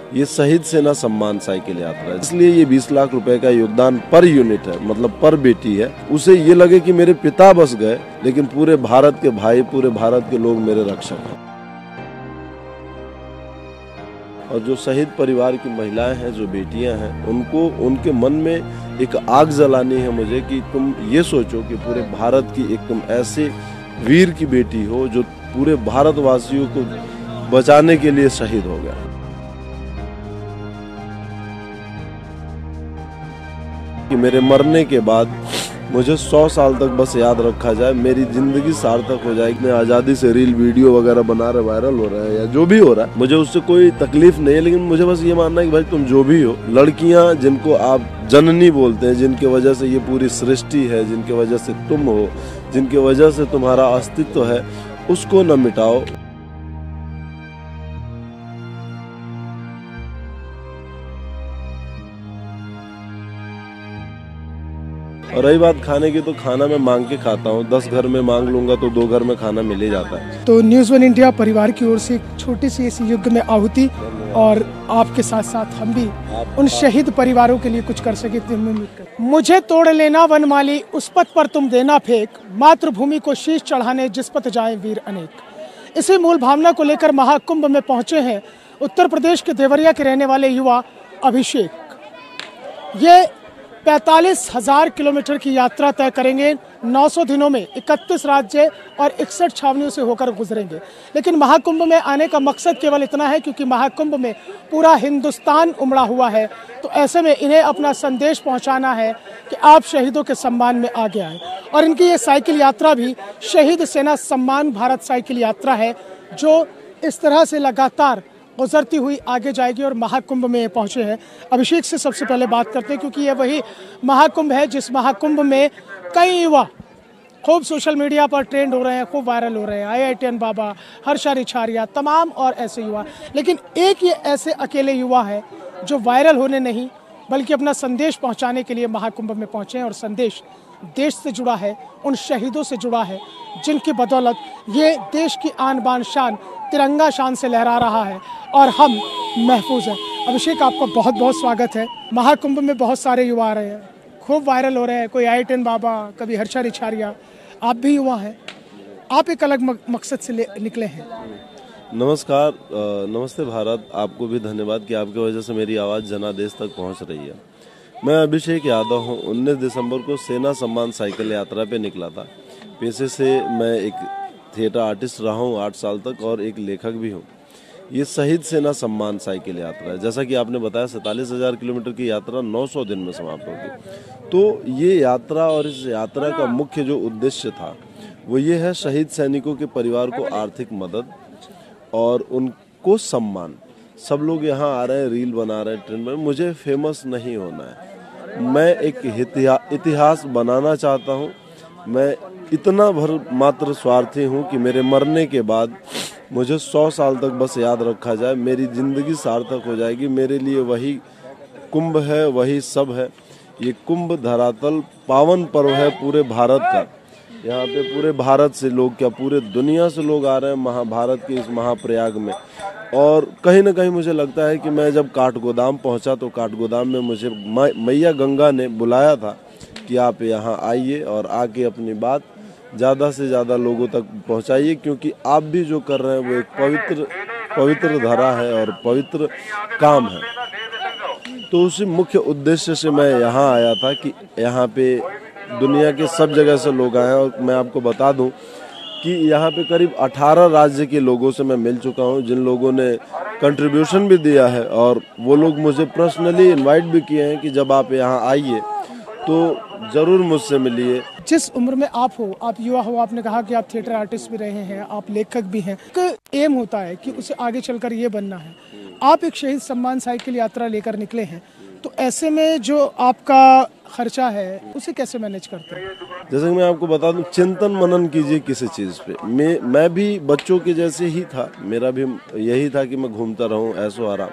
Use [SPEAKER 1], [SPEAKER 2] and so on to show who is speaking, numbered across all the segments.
[SPEAKER 1] ये शहीद सेना सम्मान साइकिल यात्रा है, इसलिए ये 20 लाख रुपए का योगदान पर यूनिट है, मतलब पर बेटी है। उसे ये लगे कि मेरे पिता बस गए, लेकिन पूरे भारत के भाई, पूरे भारत के लोग मेरे रक्षक हैं। और जो शहीद परिवार की महिलाएं हैं, जो बेटियां हैं, उनको उनके मन में एक आग जलानी है मुझे कि तुम ये सोचो कि पूरे भारत की एक तुम ऐसे वीर की बेटी हो जो पूरे भारतवासियों को बचाने के लिए शहीद हो गया। कि मेरे मरने के बाद मुझे 100 साल तक बस याद रखा जाए, मेरी जिंदगी सार्थक हो जाए। इतने आज़ादी से रील वीडियो वगैरह बना रहे, वायरल हो रहा है या जो भी हो रहा है, मुझे उससे कोई तकलीफ नहीं है, लेकिन मुझे बस ये मानना है कि भाई तुम जो भी हो, लड़कियां जिनको आप जननी बोलते हैं, जिनके वजह से ये पूरी सृष्टि है, जिनके वजह से तुम हो, जिनके वजह से तुम्हारा अस्तित्व है, उसको न मिटाओ। और रही बात खाने की, तो खाना मैं मांग के खाता हूँ। 10 घर में मांग लूंगा तो 2 घर में खाना मिल ही जाता है।
[SPEAKER 2] तो न्यूज़ वन इंडिया परिवार की ओर से एक छोटी सी इस युद्ध में आहुति, और आपके साथ साथ हम भी उन शहीद परिवारों के लिए कुछ कर सके तो उम्मीद करते। मुझे तोड़ लेना वनमाली, उस पथ पर तुम देना फेंक, मातृभूमि को शीश चढ़ाने जिस पथ जाए वीर अनेक। इसी मूल भावना को लेकर महाकुंभ में पहुंचे हैं उत्तर प्रदेश के देवरिया के रहने वाले युवा अभिषेक। ये 45,000 किलोमीटर की यात्रा तय करेंगे। 900 दिनों में 31 राज्य और 61 छावनियों से होकर गुजरेंगे। लेकिन महाकुंभ में आने का मकसद केवल इतना है क्योंकि महाकुंभ में पूरा हिंदुस्तान उमड़ा हुआ है, तो ऐसे में इन्हें अपना संदेश पहुंचाना है कि आप शहीदों के सम्मान में आगे आए। और इनकी ये साइकिल यात्रा भी शहीद सेना सम्मान भारत साइकिल यात्रा है, जो इस तरह से लगातार गुजरती हुई आगे जाएगी और महाकुंभ में पहुंचे हैं। अभिषेक से सबसे पहले बात करते हैं, क्योंकि ये वही महाकुंभ है जिस महाकुंभ में कई युवा खूब सोशल मीडिया पर ट्रेंड हो रहे हैं, खूब वायरल हो रहे हैं। IITN बाबा, हर्षा रिछारिया, तमाम और ऐसे युवा। लेकिन एक ये ऐसे अकेले युवा है जो वायरल होने नहीं बल्कि अपना संदेश पहुंचाने के लिए महाकुंभ में पहुंचे हैं। और संदेश देश से जुड़ा है, उन शहीदों से जुड़ा है जिनकी बदौलत ये देश की आन बान शान तिरंगा शान से लहरा रहा है और हम महफूज हैं। अभिषेक, आपका बहुत बहुत स्वागत है। महाकुंभ में बहुत सारे युवा आ रहे हैं, खूब वायरल हो रहे हैं, कोई IITN बाबा, कभी हर्षा रिछारिया, आप भी युवा हैं। आप एक अलग मकसद से निकले हैं।
[SPEAKER 1] नमस्कार, नमस्ते भारत। आपको भी धन्यवाद कि आपकी वजह से मेरी आवाज़ जनादेश तक पहुंच रही है। मैं अभिषेक यादव हूं। 19 दिसंबर को सेना सम्मान साइकिल यात्रा पे निकला था। पेशे से मैं एक थिएटर आर्टिस्ट रहा हूँ 8 साल तक और एक लेखक भी हूँ। ये शहीद सेना सम्मान साइकिल यात्रा है। जैसा कि आपने बताया, 47,000 किलोमीटर की यात्रा 900 दिन में समाप्त होगी। तो ये यात्रा और इस यात्रा का मुख्य जो उद्देश्य था वो ये है, शहीद सैनिकों के परिवार को आर्थिक मदद और उनको सम्मान। सब लोग यहाँ आ रहे हैं, रील बना रहे हैं, ट्रेंड में। मुझे फेमस नहीं होना है, मैं एक इतिहास बनाना चाहता हूँ। मैं इतना भर मात्र स्वार्थी हूँ कि मेरे मरने के बाद मुझे 100 साल तक बस याद रखा जाए, मेरी जिंदगी सार्थक हो जाएगी। मेरे लिए वही कुंभ है, वही सब है। ये कुंभ धरातल पावन पर्व है पूरे भारत का। यहाँ पे पूरे भारत से लोग, क्या पूरे दुनिया से लोग आ रहे हैं महाभारत के इस महाप्रयाग में। और कहीं ना कहीं मुझे लगता है कि मैं जब काठगोदाम पहुँचा तो काठगोदाम में मुझे मैया गंगा ने बुलाया था कि आप यहाँ आइए और आके अपनी बात ज़्यादा से ज़्यादा लोगों तक पहुँचाइए, क्योंकि आप भी जो कर रहे हैं वो एक पवित्र धरा है और पवित्र काम है। तो उसी मुख्य उद्देश्य से मैं यहाँ आया था कि यहाँ पे दुनिया के सब जगह से लोग आए हैं। और मैं आपको बता दूं कि यहाँ पे करीब 18 राज्य के लोगों से मैं मिल चुका हूँ, जिन लोगों ने कंट्रीब्यूशन भी दिया है। और वो लोग मुझे पर्सनली इनवाइट भी किए हैं कि जब आप यहाँ आइए तो ज़रूर मुझसे मिलिए।
[SPEAKER 2] जिस उम्र में आप हो, आप युवा हो, आपने कहा कि आप थिएटर आर्टिस्ट भी रहे हैं, आप लेखक भी हैं, एम होता है कि उसे आगे चलकर ये बनना है। आप एक शहीद सम्मान साइकिल यात्रा लेकर निकले हैं, तो ऐसे में जो आपका खर्चा है उसे कैसे मैनेज करते हैं?
[SPEAKER 1] जैसे कि मैं आपको बता दूं, चिंतन मनन कीजिए किसी चीज़ पे। मैं भी बच्चों के जैसे ही था, मेरा भी यही था कि मैं घूमता रहूं ऐसो आराम।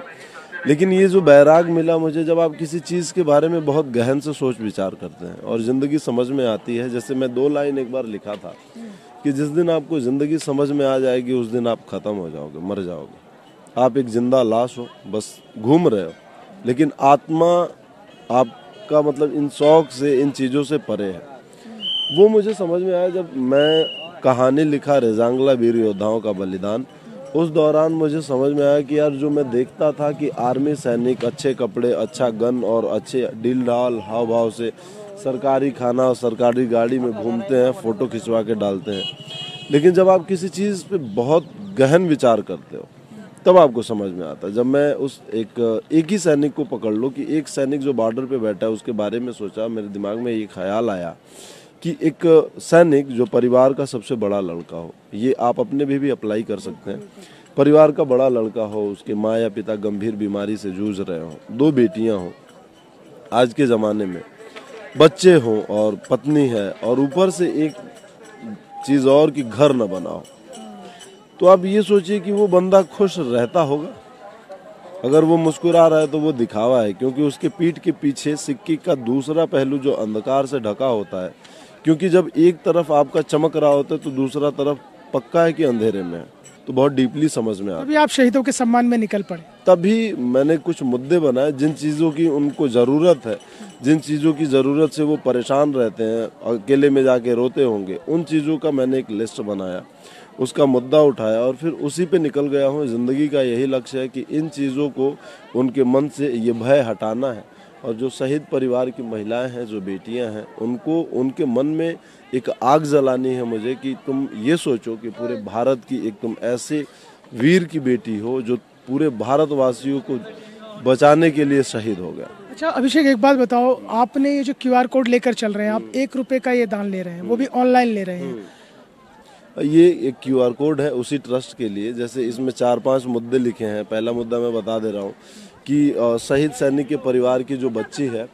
[SPEAKER 1] लेकिन ये जो बैराग मिला मुझे, जब आप किसी चीज़ के बारे में बहुत गहन से सोच विचार करते हैं और ज़िंदगी समझ में आती है। जैसे मैं 2 लाइन एक बार लिखा था कि जिस दिन आपको ज़िंदगी समझ में आ जाएगी उस दिन आप ख़त्म हो जाओगे, मर जाओगे। आप एक जिंदा लाश हो, बस घूम रहे हो, लेकिन आत्मा आपका मतलब इन शौक से, इन चीज़ों से परे है। वो मुझे समझ में आया जब मैं कहानी लिखा रेजांगला वीर योद्धाओं का बलिदान। उस दौरान मुझे समझ में आया कि यार जो मैं देखता था कि आर्मी सैनिक अच्छे कपड़े, अच्छा गन और अच्छे डील डाल हाव भाव से सरकारी खाना और सरकारी गाड़ी में घूमते हैं, फोटो खिंचवा के डालते हैं, लेकिन जब आप किसी चीज़ पे बहुत गहन विचार करते हो तब आपको समझ में आता है। जब मैं उस एक ही सैनिक को पकड़ लो कि एक सैनिक जो बॉर्डर पे बैठा है उसके बारे में सोचा, मेरे दिमाग में ये ख्याल आया कि एक सैनिक जो परिवार का सबसे बड़ा लड़का हो, ये आप अपने भी अप्लाई कर सकते हैं, परिवार का बड़ा लड़का हो, उसके माँ या पिता गंभीर बीमारी से जूझ रहे हो, 2 बेटियां हो, आज के ज़माने में बच्चे हों और पत्नी है, और ऊपर से एक चीज़ और कि घर न बना हो, तो आप ये सोचिए कि वो बंदा खुश रहता होगा? अगर वो मुस्कुरा रहा है तो वो दिखावा है, क्योंकि उसके पीठ के पीछे सिक्के का दूसरा पहलू जो अंधकार से ढका होता है, क्योंकि जब एक तरफ आपका चमक रहा होता है तो दूसरा तरफ पक्का है कि अंधेरे में है, तो बहुत डीपली समझ में आता है।
[SPEAKER 2] अभी आप शहीदों के सम्मान में निकल पड़े।
[SPEAKER 1] तभी मैंने कुछ मुद्दे बनाए जिन चीज़ों की उनको ज़रूरत है, जिन चीज़ों की ज़रूरत से वो परेशान रहते हैं, अकेले में जाके रोते होंगे, उन चीज़ों का मैंने एक लिस्ट बनाया, उसका मुद्दा उठाया और फिर उसी पे निकल गया हूँ। ज़िंदगी का यही लक्ष्य है कि इन चीज़ों को उनके मन से ये भय हटाना है, और जो शहीद परिवार की महिलाएं हैं, जो बेटियां हैं, उनको उनके मन में एक आग जलानी है मुझे कि तुम ये सोचो कि पूरे भारत की एक तुम ऐसे वीर की बेटी हो जो पूरे भारतवासियों को बचाने के लिए शहीद हो गया।
[SPEAKER 2] अच्छा अभिषेक, एक बात बताओ, आपने ये जो QR कोड लेकर चल रहे हैं, आप 1 रुपए का ये दान ले रहे हैं, वो भी ऑनलाइन ले रहे हैं।
[SPEAKER 1] ये एक QR कोड है उसी ट्रस्ट के लिए। जैसे इसमें 4-5 मुद्दे लिखे हैं। पहला मुद्दा मैं बता दे रहा हूँ कि शहीद सैनिक के परिवार की जो बच्ची है,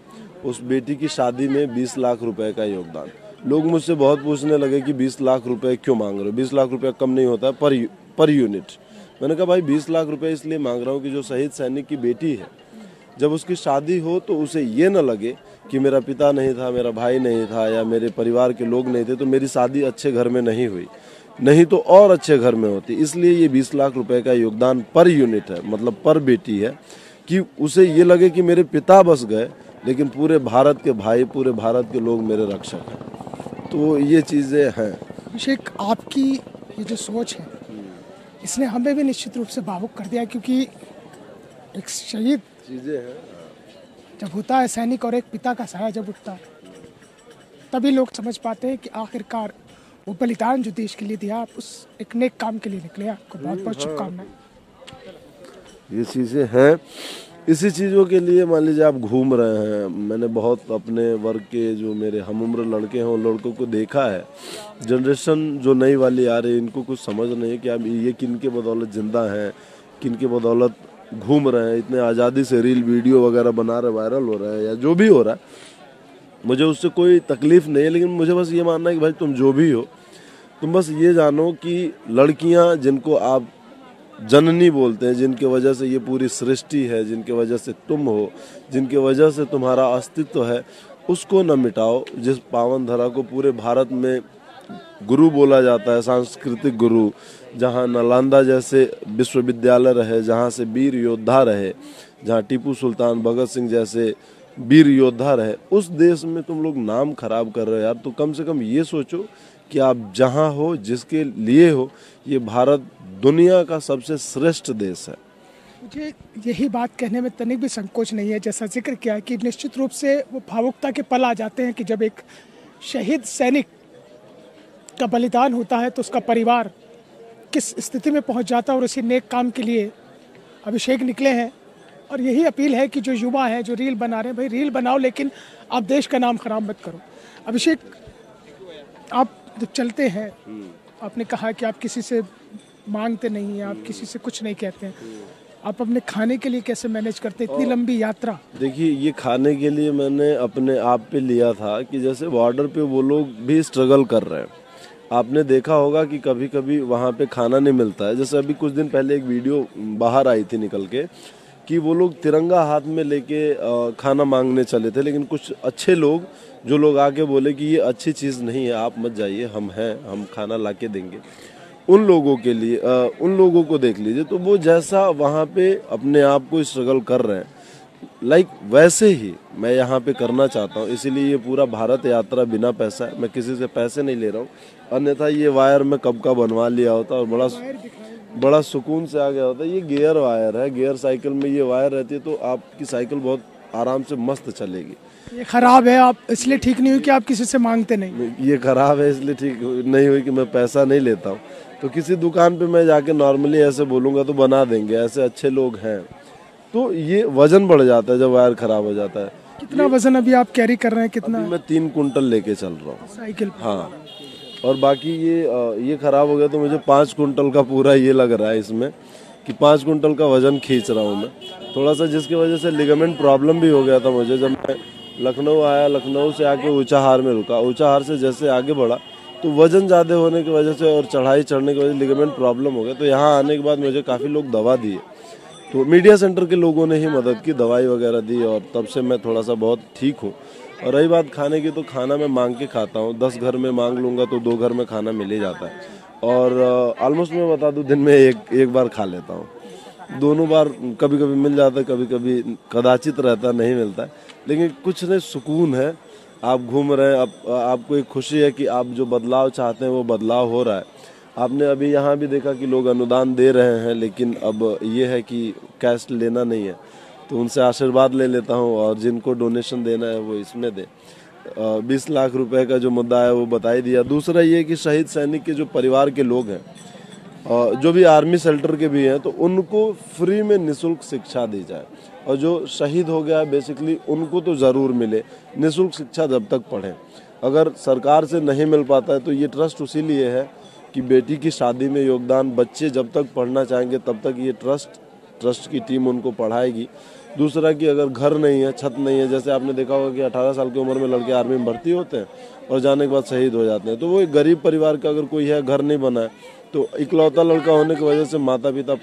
[SPEAKER 1] उस बेटी की शादी में 20 लाख रुपए का योगदान। लोग मुझसे बहुत पूछने लगे कि 20 लाख रुपए क्यों मांग रहे हो, 20 लाख रुपया कम नहीं होता पर यूनिट। मैंने कहा भाई 20 लाख रुपए इसलिए मांग रहा हूँ कि जो शहीद सैनिक की बेटी है, जब उसकी शादी हो तो उसे ये न लगे कि मेरा पिता नहीं था, मेरा भाई नहीं था, या मेरे परिवार के लोग नहीं थे तो मेरी शादी अच्छे घर में नहीं हुई, नहीं तो और अच्छे घर में होती। इसलिए ये 20 लाख रुपए का योगदान पर यूनिट है, मतलब पर बेटी है, कि उसे ये लगे कि मेरे पिता बस गए लेकिन पूरे भारत के भाई, पूरे भारत के लोग मेरे रक्षक हैं। तो ये चीज़ें हैं।
[SPEAKER 2] अभिषेक, आपकी ये जो सोच है इसने हमें भी निश्चित रूप से भावुक कर दिया, क्योंकि एक शहीद
[SPEAKER 1] चीज़ें हैं
[SPEAKER 2] जब होता है सैनिक और एक पिता का साया जब उठता है, तभी लोग समझ पाते हैं कि आखिरकार वो बलिदान जो देश के लिए दिया, आप उस एक नेक काम के लिए निकले। आपको बहुत बहुत शुभकामनाएं।
[SPEAKER 1] ये चीज़ें हैं। इसी चीज़ों के लिए मान लीजिए आप घूम रहे हैं। मैंने बहुत अपने वर्ग के जो मेरे हमउम्र लड़के हैं उन लड़कों को देखा है। जनरेशन जो नई वाली आ रही है, इनको कुछ समझ नहीं है कि आप ये किन के बदौलत जिंदा हैं, किन के बदौलत घूम रहे हैं, इतने आज़ादी से रील वीडियो वगैरह बना रहे, वायरल हो रहा है या जो भी हो रहा है। मुझे उससे कोई तकलीफ़ नहीं है, लेकिन मुझे बस ये मानना है कि भाई तुम जो भी हो, तुम बस ये जानो कि लड़कियां जिनको आप जननी बोलते हैं, जिनके वजह से ये पूरी सृष्टि है, जिनके वजह से तुम हो, जिनके वजह से तुम्हारा अस्तित्व है, उसको न मिटाओ। जिस पावन धरा को पूरे भारत में गुरु बोला जाता है, सांस्कृतिक गुरु, जहाँ नालंदा जैसे विश्वविद्यालय रहे, जहाँ से वीर योद्धा रहे, जहाँ टीपू सुल्तान, भगत सिंह जैसे वीर योद्धा रहे, उस देश में तुम लोग नाम खराब कर रहे हो यार। तो कम से कम ये सोचो कि आप जहाँ हो, जिसके लिए हो, ये भारत दुनिया का सबसे श्रेष्ठ देश है।
[SPEAKER 2] मुझे यही बात कहने में तनिक भी संकोच नहीं है। जैसा जिक्र किया कि निश्चित रूप से वो भावुकता के पल आ जाते हैं कि जब एक शहीद सैनिक का बलिदान होता है तो उसका परिवार किस स्थिति में पहुंच जाता है। और उसी नेक काम के लिए अभिषेक निकले हैं, और यही अपील है कि जो युवा हैं, जो रील बना रहे हैं, भाई रील बनाओ लेकिन आप देश का नाम खराब मत करो। अभिषेक, आप जब चलते हैं, आपने कहा कि आप किसी से मांगते नहीं हैं, आप किसी से कुछ नहीं कहते हैं, आप अपने खाने के लिए कैसे मैनेज करते हैं इतनी लंबी यात्रा?
[SPEAKER 1] देखिए, ये खाने के लिए मैंने अपने आप पे लिया था कि जैसे बॉर्डर पे वो लोग भी स्ट्रगल कर रहे हैं। आपने देखा होगा कि कभी कभी वहाँ पे खाना नहीं मिलता है। जैसे अभी कुछ दिन पहले एक वीडियो बाहर आई थी निकल के कि वो लोग तिरंगा हाथ में लेके खाना मांगने चले थे, लेकिन कुछ अच्छे लोग जो लोग आके बोले कि ये अच्छी चीज़ नहीं है, आप मत जाइए, हम हैं, हम खाना लाके देंगे। उन लोगों के लिए उन लोगों को देख लीजिए, तो वो जैसा वहाँ पे अपने आप को स्ट्रगल कर रहे हैं, लाइक वैसे ही मैं यहाँ पे करना चाहता हूँ। इसीलिए ये पूरा भारत यात्रा बिना पैसा है, मैं किसी से पैसे नहीं ले रहा हूँ, अन्यथा ये वायर मैं कब का बनवा लिया होता और बड़ा सुकून से आ गया होता। ये गियर वायर है, गियर साइकिल में ये वायर रहती है, तो आपकी साइकिल बहुत आराम से मस्त चलेगी।
[SPEAKER 2] ये खराब है, आप इसलिए ठीक नहीं हुई कि आप किसी से मांगते नहीं?
[SPEAKER 1] ये खराब है इसलिए ठीक नहीं हुई कि मैं पैसा नहीं लेता हूँ, तो किसी दुकान पे मैं जाके नॉर्मली ऐसे बोलूँगा तो बना देंगे, ऐसे अच्छे लोग हैं। तो ये वजन बढ़ जाता है जब वायर खराब हो जाता है।
[SPEAKER 2] कितना वजन अभी आप कैरी कर रहे हैं? कितना?
[SPEAKER 1] मैं 3 कुंटल लेके चल रहा हूँ
[SPEAKER 2] साइकिल पे?
[SPEAKER 1] हाँ, और बाकी ये खराब हो गया तो मुझे 5 कुंटल का पूरा ये लग रहा है इसमें कि 5 कुंटल का वजन खींच रहा हूँ मैं थोड़ा सा, जिसकी वजह से लिगामेंट प्रॉब्लम भी हो गया था मुझे। जब मैं लखनऊ आया, लखनऊ से आके ऊंचाहार में रुका, ऊंचाहार से जैसे आगे बढ़ा तो वजन ज़्यादा होने की वजह से और चढ़ाई चढ़ने की वजह से लिगामेंट प्रॉब्लम हो गया। तो यहाँ आने के बाद मुझे काफ़ी लोग दवा दिए, तो मीडिया सेंटर के लोगों ने ही मदद की, दवाई वगैरह दी, और तब से मैं थोड़ा सा बहुत ठीक हूँ। और रही बात खाने की, तो खाना मैं मांग के खाता हूँ, 10 घर में मांग लूँगा तो 2 घर में खाना मिल ही जाता है। और ऑलमोस्ट मैं बता दूँ दिन में एक बार खा लेता हूँ, दोनों बार कभी कभी मिल जाता है, कभी कभी कदाचित रहता नहीं मिलता है, लेकिन कुछ नहीं, सुकून है। आप घूम रहे हैं, आपको एक खुशी है कि आप जो बदलाव चाहते हैं वो बदलाव हो रहा है। आपने अभी यहाँ भी देखा कि लोग अनुदान दे रहे हैं, लेकिन अब ये है कि कैश लेना नहीं है, तो उनसे आशीर्वाद ले लेता हूँ, और जिनको डोनेशन देना है वो इसमें दे। 20 लाख रुपए का जो मुद्दा है वो बता ही दिया। दूसरा ये कि शहीद सैनिक के जो परिवार के लोग हैं, जो भी आर्मी शेल्टर के भी हैं, तो उनको फ्री में निःशुल्क शिक्षा दी जाए, और जो शहीद हो गया बेसिकली उनको तो ज़रूर मिले निःशुल्क शिक्षा जब तक पढ़ें। अगर सरकार से नहीं मिल पाता है तो ये ट्रस्ट इसीलिए है कि बेटी की शादी में योगदान, बच्चे जब तक पढ़ना चाहेंगे तब तक ये ट्रस्ट की टीम उनको पढ़ाएगी। दूसरा कि अगर घर नहीं है, छत नहीं है, जैसे आपने देखा होगा कि 18 साल की उम्र में लड़के आर्मी में भर्ती होते हैं और जाने के बाद शहीद हो जाते हैं, तो वो एक गरीब परिवार का अगर कोई है, घर नहीं बना है, तो इकलौता लड़का होने की वजह से माता पिता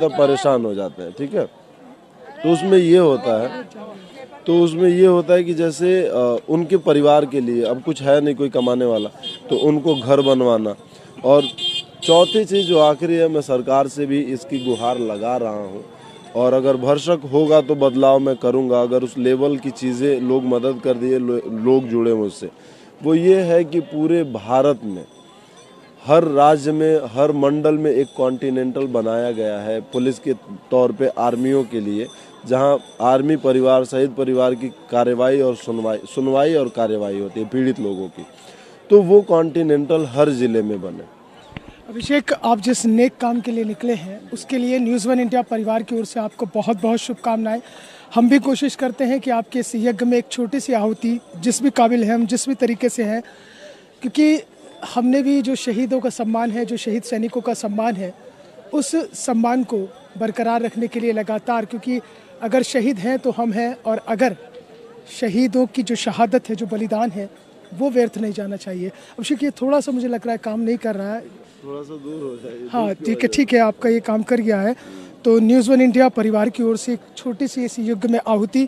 [SPEAKER 1] परेशान हो जाते हैं, ठीक है। तो उसमें ये होता है कि जैसे उनके परिवार के लिए अब कुछ है नहीं कोई कमाने वाला, तो उनको घर बनवाना। और चौथी चीज़ जो आखिरी है, मैं सरकार से भी इसकी गुहार लगा रहा हूँ, और अगर भरसक होगा तो बदलाव मैं करूँगा। अगर उस लेवल की चीज़ें लोग मदद कर दिए, लोग जुड़े मुझसे, वो ये है कि पूरे भारत में हर राज्य में, हर मंडल में एक कॉन्टिनेंटल बनाया गया है पुलिस के तौर पे आर्मियों के लिए, जहां आर्मी परिवार, शहीद परिवार की कार्रवाई और सुनवाई और कार्रवाई होती है पीड़ित लोगों की, तो वो कॉन्टिनेंटल हर जिले में बने।
[SPEAKER 2] अभिषेक, आप जिस नेक काम के लिए निकले हैं उसके लिए न्यूज़ 1 इंडिया परिवार की ओर से आपको बहुत बहुत शुभकामनाएं। हम भी कोशिश करते हैं कि आपके इस यज्ञ में एक छोटी सी आहुति, जिस भी काबिल है हम, जिस भी तरीके से हैं, क्योंकि हमने भी जो शहीदों का सम्मान है, जो शहीद सैनिकों का सम्मान है, उस सम्मान को बरकरार रखने के लिए लगातार, क्योंकि अगर शहीद हैं तो हम हैं, और अगर शहीदों की जो शहादत है, जो बलिदान है, वो व्यर्थ नहीं जाना चाहिए। अभिषेक, ये थोड़ा सा मुझे लग रहा है काम नहीं कर रहा है,
[SPEAKER 1] थोड़ा सा दूर हो जाए।
[SPEAKER 2] हाँ ठीक है, आपका ये काम कर गया है। तो न्यूज़ 1 इंडिया परिवार की ओर से एक छोटी सी इस युग में आहुति,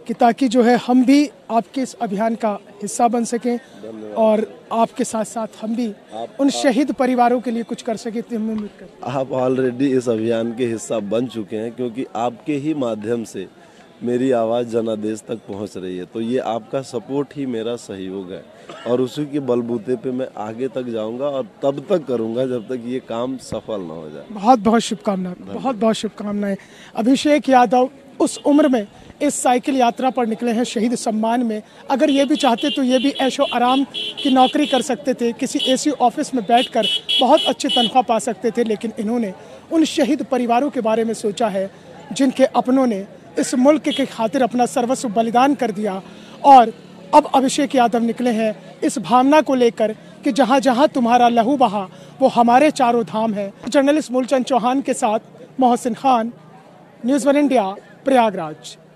[SPEAKER 2] कि ताकि जो है हम भी आपके इस अभियान का हिस्सा बन सकें, और आपके साथ साथ हम भी उन शहीद परिवारों के लिए कुछ कर सकें। तो हम उम्मीद करते हैं
[SPEAKER 1] आप ऑलरेडी इस अभियान के हिस्सा बन चुके हैं, क्योंकि आपके ही माध्यम से मेरी आवाज़ जनादेश तक पहुंच रही है। तो ये आपका सपोर्ट ही मेरा सहयोग है, और उसी के बलबूते पे मैं आगे तक जाऊंगा, और तब तक करूंगा जब तक ये काम सफल ना हो जाए।
[SPEAKER 2] बहुत बहुत शुभकामनाएं, बहुत बहुत शुभकामनाएं। अभिषेक यादव उस उम्र में इस साइकिल यात्रा पर निकले हैं शहीद सम्मान में। अगर ये भी चाहते तो ये भी ऐशो आराम की नौकरी कर सकते थे, किसी एसी ऑफिस में बैठकर बहुत अच्छी तनख्वाह पा सकते थे, लेकिन इन्होंने उन शहीद परिवारों के बारे में सोचा है जिनके अपनों ने इस मुल्क के खातिर अपना सर्वस्व बलिदान कर दिया। और अब अभिषेक यादव निकले हैं इस भावना को लेकर कि जहाँ जहाँ तुम्हारा लहू बहा वो हमारे चारों धाम है। जर्नलिस्ट मूलचंद चौहान के साथ मोहसिन खान, न्यूज़ 1 इंडिया, प्रयागराज।